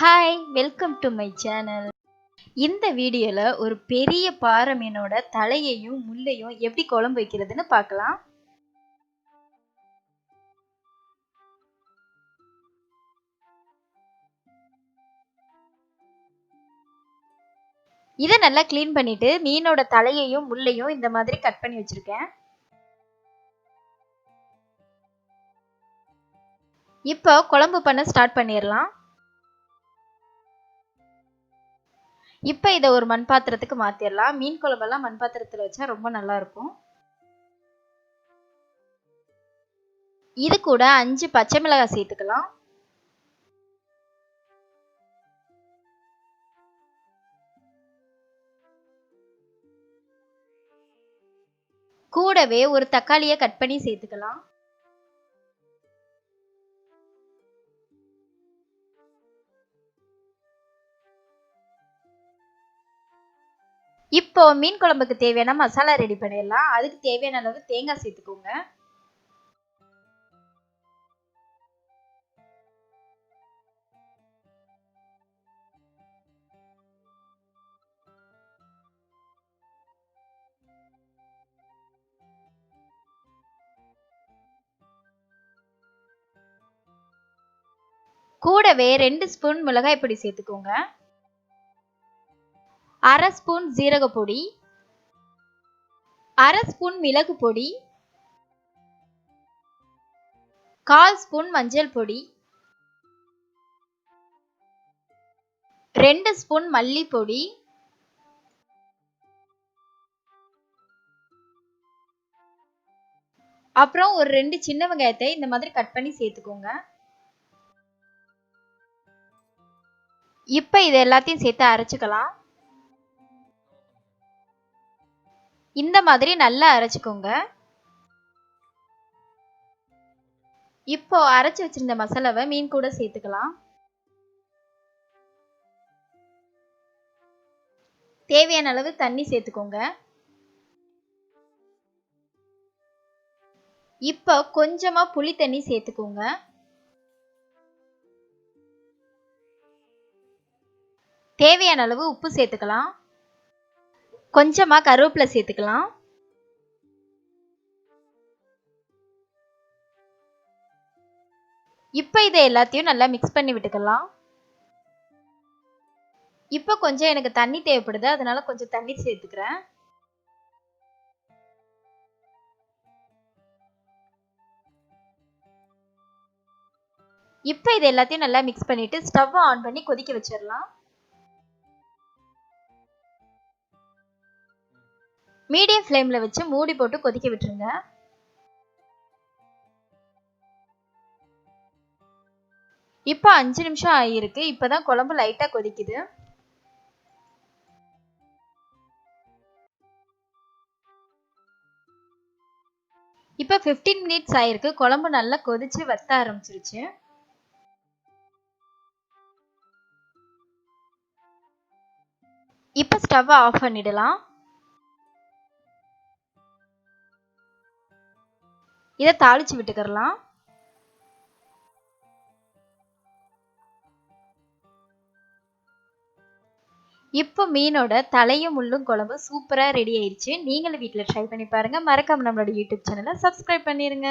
Hi, welcome to my channel. இந்த வீடியோல ஒரு பெரிய பாறை மீனோட தலையையும் முள்ளையும் எப்படி குழம்பு வைக்கிறதுன்னு பார்க்கலாம். இதை நல்லா க்ளீன் பண்ணிட்டு மீனோட தலையையும் முள்ளையும் இந்த மாதிரி கட் பண்ணி வச்சிருக்கேன். இப்போ குழம்பு பண்ண ஸ்டார்ட் பண்ணிடலாம். இப்போ இதை ஒரு மண் பாத்திரத்துக்கு மாற்றிடலாம். மீன் குழம்பெல்லாம் மண் பாத்திரத்தில் வச்சா ரொம்ப நல்லா இருக்கும். இது கூட 5 பச்சை மிளகாய் சேர்த்துக்கலாம். கூடவே ஒரு தக்காளியை கட் பண்ணி சேர்த்துக்கலாம். இப்போ மீன் குழம்புக்கு தேவையான மசாலா ரெடி பண்ணிடலாம். அதுக்கு தேவையான அளவு தேங்காய் சேர்த்துக்கோங்க. கூடவே 2 ஸ்பூன் மிளகாய் பொடி சேர்த்துக்கோங்க. 1/2 ஸ்பூன் ஜீரக பொடி, 1/2 ஸ்பூன் மிளகு பொடி, 1/4 ஸ்பூன் மஞ்சள் பொடி, 2 ஸ்பூன் மல்லி பொடி, அப்புறம் ஒரு 2 சின்ன வெங்காயத்தை இந்த மாதிரி கட் பண்ணி சேர்த்துக்கோங்க. இப்போ இது எல்லாத்தையும் சேர்த்து அரைச்சுக்கலாம். இந்த மாதிரி நல்லா அரைச்சுக்கோங்க. இப்போ அரைச்சு வச்சிருந்த மசாலாவை மீன் கூட சேர்த்துக்கலாம். தேவையான அளவு தண்ணி சேர்த்துக்கோங்க. இப்போ கொஞ்சமா புளி தண்ணி சேர்த்துக்கோங்க. தேவையான அளவு உப்பு சேர்த்துக்கலாம். கொஞ்சமா கருவேப்பிலை சேர்த்துக்கலாம். இப்போ இதை எல்லாத்தையும் நல்லா மிக்ஸ் பண்ணி விட்டுக்கலாம். இப்போ கொஞ்சம் எனக்கு தண்ணி தேவைப்படுது, அதனால கொஞ்சம் தண்ணி சேர்த்துக்கிறேன். இப்போ இது எல்லாத்தையும் நல்லா மிக்ஸ் பண்ணிட்டு ஸ்டவ் ஆன் பண்ணி கொதிக்க வச்சிடலாம். மீடியம் ஃப்ளேம்ல வச்சு மூடி போட்டு கொதிக்க விட்டுருங்க. இப்போ 5 நிமிஷம் ஆகியிருக்கு. இப்போதான் குழம்பு லைட்டா கொதிக்குது. இப்போ 15 மினிட்ஸ் ஆயிருக்கு. குழம்பு நல்லா கொதிச்சு வத்த ஆரம்பிச்சிருச்சு. இப்போ ஸ்டவ் ஆஃப் பண்ணிடலாம். இதை தாளிச்சு விட்டுக்கலாம். இப்போ மீனோட தலையும் முள்ளும் குழம்பு சூப்பரா ரெடி ஆயிடுச்சு. நீங்களும் வீட்டில் ட்ரை பண்ணி பாருங்க. மறக்காம நம்மளோட யூடியூப் சேனலை சப்ஸ்கிரைப் பண்ணிருங்க.